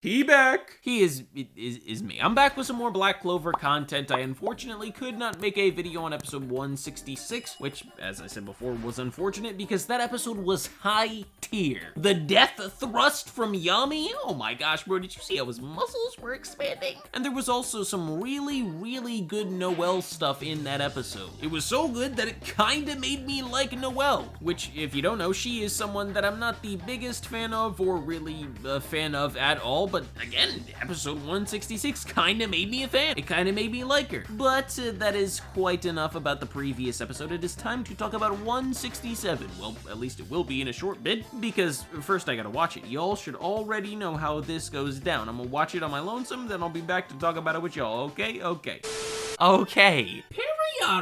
He back. He is me. I'm back with some more Black Clover content. I unfortunately could not make a video on episode 166, which, as I said before, was unfortunate because that episode was high tier. The death thrust from Yami, oh my gosh, bro, did you see how his muscles were expanding? And there was also some really good Noelle stuff in that episode. It was so good that it kinda made me like Noelle, which, if you don't know, she is someone that I'm not the biggest fan of or really a fan of at all. But again, episode 166 kinda made me a fan. It kinda made me like her. But that is quite enough about the previous episode. It is time to talk about 167. Well, at least it will be in a short bit, because first I gotta watch it. Y'all should already know how this goes down. I'm gonna watch it on my lonesome, then I'll be back to talk about it with y'all, okay? Okay. Period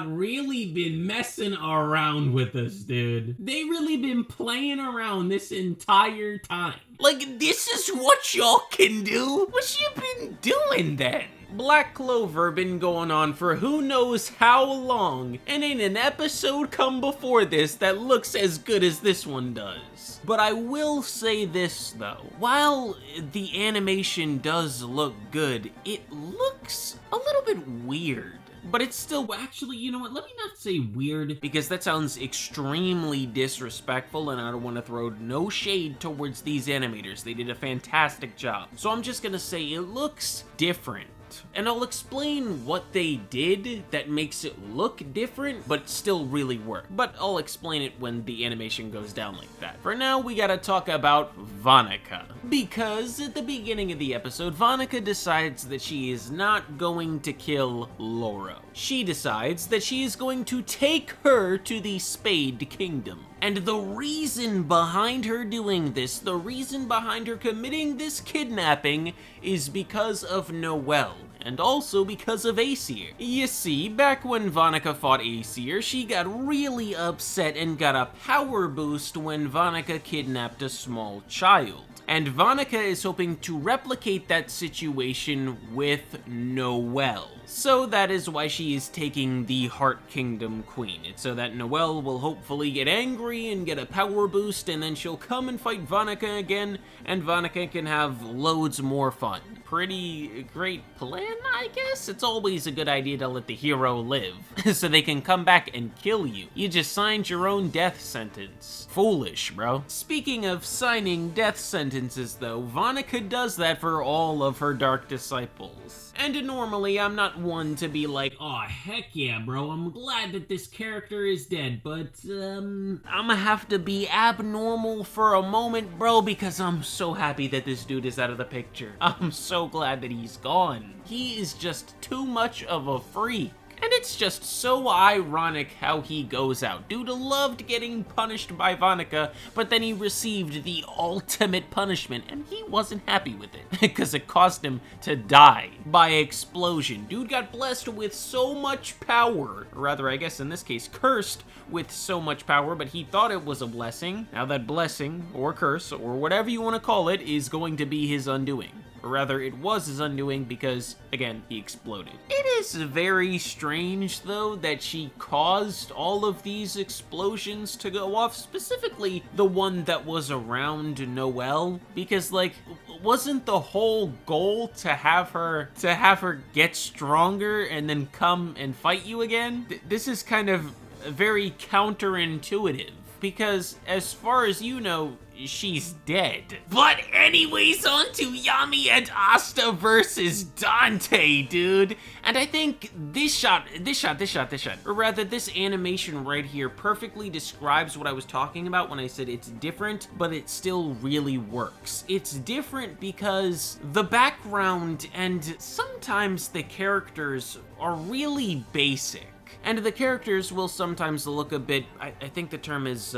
really been messing around with us, dude. They really been playing around this entire time. Like, this is what y'all can do? What you been doing then? Black Clover been going on for who knows how long, and ain't an episode come before this that looks as good as this one does. But I will say this though, while the animation does look good, it looks a little bit weird. But it's still, actually, you know what, let me not say weird, because that sounds extremely disrespectful and I don't want to throw no shade towards these animators. They did a fantastic job. So I'm just gonna say it looks different. And I'll explain what they did that makes it look different, but still really work. But I'll explain it when the animation goes down like that. For now, we gotta talk about Vanica. Because at the beginning of the episode, Vanica decides that she is not going to kill Laura. She decides that she is going to take her to the Spade Kingdom. And the reason behind her doing this, the reason behind her committing this kidnapping, is because of Noelle. And also because of Aesir. You see, back when Vanica fought Aesir, she got really upset and got a power boost when Vanica kidnapped a small child. And Vanica is hoping to replicate that situation with Noelle. So that is why she is taking the Heart Kingdom Queen. It's so that Noelle will hopefully get angry and get a power boost, and then she'll come and fight Vanica again, and Vanica can have loads more fun. Pretty great plan, I guess? It's always a good idea to let the hero live, so they can come back and kill you. You just signed your own death sentence. Foolish, bro. Speaking of signing death sentences, though, Vanica does that for all of her Dark Disciples. And normally, I'm not one to be like, oh, heck yeah, bro, I'm glad that this character is dead, but, I'ma have to be abnormal for a moment, bro, because I'm so happy that this dude is out of the picture. I'm so glad that he's gone. He is just too much of a freak. And it's just so ironic how he goes out. Dude loved getting punished by Vanica, but then he received the ultimate punishment, and he wasn't happy with it, because it caused him to die by explosion. Dude got blessed with so much power, or rather, I guess in this case, cursed with so much power, but he thought it was a blessing. Now that blessing, or curse, or whatever you want to call it, is going to be his undoing. Or rather, it was his undoing because, again, he exploded. It is very strange, though, that she caused all of these explosions to go off, specifically the one that was around Noelle, because, like, wasn't the whole goal to have her get stronger and then come and fight you again? This is kind of very counterintuitive, because as far as you know, she's dead. But anyways, on to Yami and Asta versus Dante, dude. And I think this shot, or rather this animation right here perfectly describes what I was talking about when I said it's different, but it still really works. It's different because the background and sometimes the characters are really basic. And the characters will sometimes look a bit, I think the term is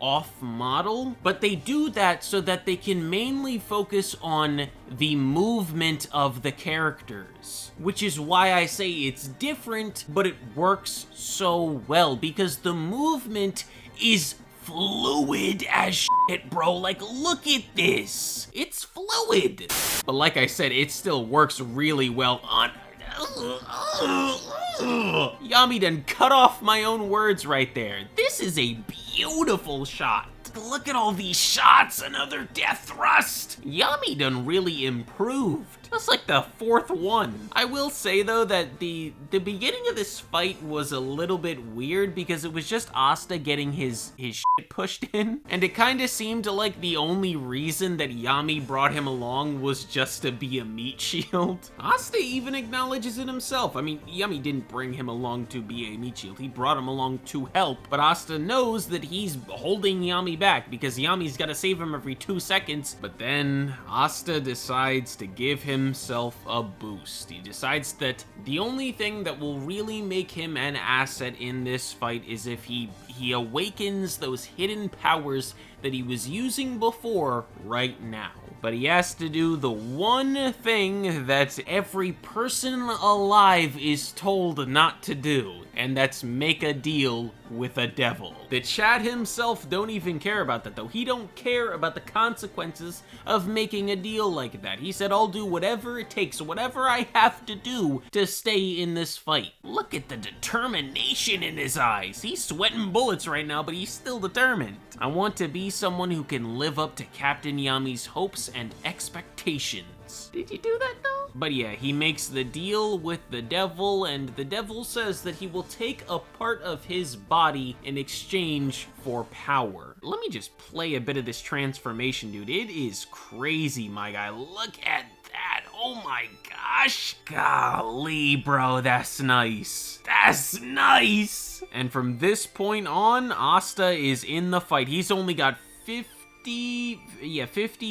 off-model, but they do that so that they can mainly focus on the movement of the characters. Which is why I say it's different, but it works so well, because the movement is fluid as shit, bro. Like, look at this. It's fluid. But like I said, it still works really well on... Yami done cut off my own words right there. This is a beautiful shot. Look at all these shots, another death thrust. Yami done really improved. That's like the 4th one. I will say though that the beginning of this fight was a little bit weird because it was just Asta getting his shit pushed in. And it kind of seemed like the only reason that Yami brought him along was just to be a meat shield. Asta even acknowledges it himself. I mean, Yami didn't bring him along to be a meat shield. He brought him along to help. But Asta knows that he's holding Yami back because Yami's got to save him every 2 seconds. But then Asta decides to give himself a boost. He decides that the only thing that will really make him an asset in this fight is if he awakens those hidden powers that he was using before right now. But he has to do the one thing that every person alive is told not to do, and that's make a deal with a devil. The Chad himself don't even care about that though. He don't care about the consequences of making a deal like that. He said, I'll do whatever it takes, whatever I have to do to stay in this fight. Look at the determination in his eyes. He's sweating bullets right now, but he's still determined. I want to be someone who can live up to Captain Yami's hopes and expectations. Did you do that though? But yeah, he makes the deal with the devil, and the devil says that he will take a part of his body in exchange for power. Let me just play a bit of this transformation, dude. It is crazy, my guy. Look at that. Oh my gosh. Golly, bro, that's nice. That's nice. And from this point on, Asta is in the fight. He's only got 50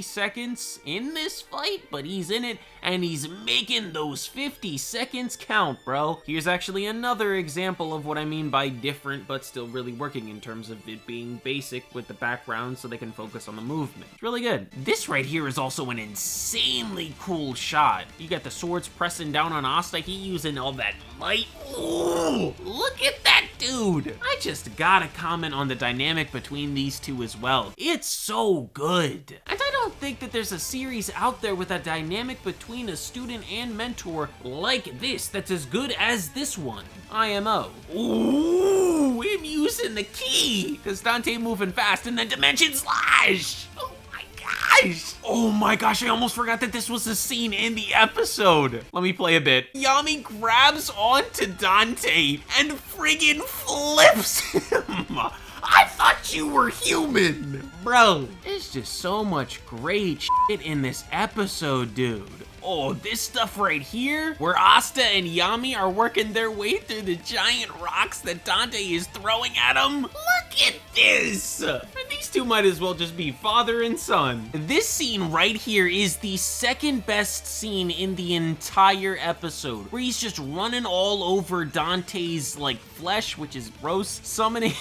seconds in this fight, but he's in it, and he's making those 50 seconds count, bro. Here's actually another example of what I mean by different, but still really working in terms of it being basic with the background so they can focus on the movement. It's really good. This right here is also an insanely cool shot. You got the swords pressing down on Asta. He using all that might. Ooh, look at that, dude. I just gotta comment on the dynamic between these two as well. It's so good. And I don't think that there's a series out there with a dynamic between a student and mentor like this that's as good as this one. IMO. Ooh, him using the key. Because Dante moving fast and then Dimension Slash. Oh my gosh. Oh my gosh, I almost forgot that this was a scene in the episode. Let me play a bit. Yami grabs onto Dante and friggin' flips him. I thought you were human! Bro, there's just so much great shit in this episode, dude. Oh, this stuff right here, where Asta and Yami are working their way through the giant rocks that Dante is throwing at them. Look at this! And these two might as well just be father and son. This scene right here is the second best scene in the entire episode, where he's just running all over Dante's, like, flesh, which is gross, summoning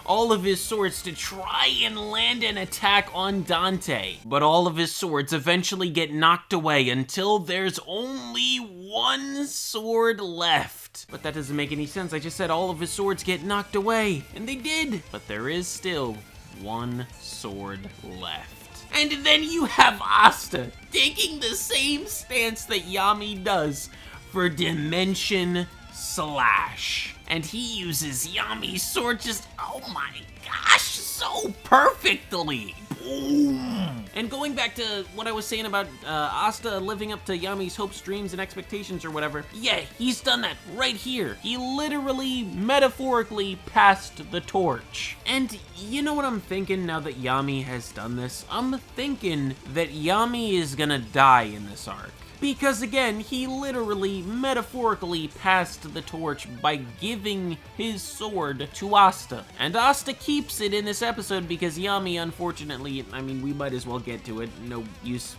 all of his swords to try and land an attack on Dante. But all of his swords eventually get knocked away until there's only one sword left. But that doesn't make any sense. I just said all of his swords get knocked away, and they did. But there is still one sword left. And then you have Asta taking the same stance that Yami does for Dimension Slash. And he uses Yami's sword just, oh my gosh, so perfectly. Boom. And going back to what I was saying about Asta living up to Yami's hopes, dreams, and expectations or whatever, yeah, he's done that right here. He literally, metaphorically passed the torch. And you know what I'm thinking now that Yami has done this? I'm thinking that Yami is gonna die in this arc. Because again, he literally, metaphorically passed the torch by giving his sword to Asta. And Asta keeps it in this episode because Yami, unfortunately, I mean, we might as well get to it. No use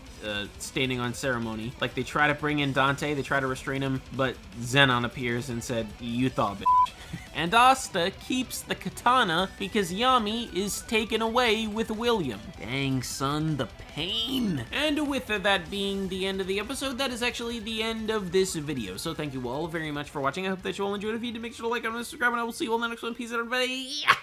standing on ceremony. Like, they try to bring in Dante, they try to restrain him, but Zenon appears and said, "You thought, bitch." And Asta keeps the katana because Yami is taken away with William. Dang, son, the pain. And with that being the end of the episode, that is actually the end of this video. So thank you all very much for watching. I hope that you all enjoyed. If you did, make sure to like, comment, and subscribe, and I will see you all in the next one. Peace out, everybody.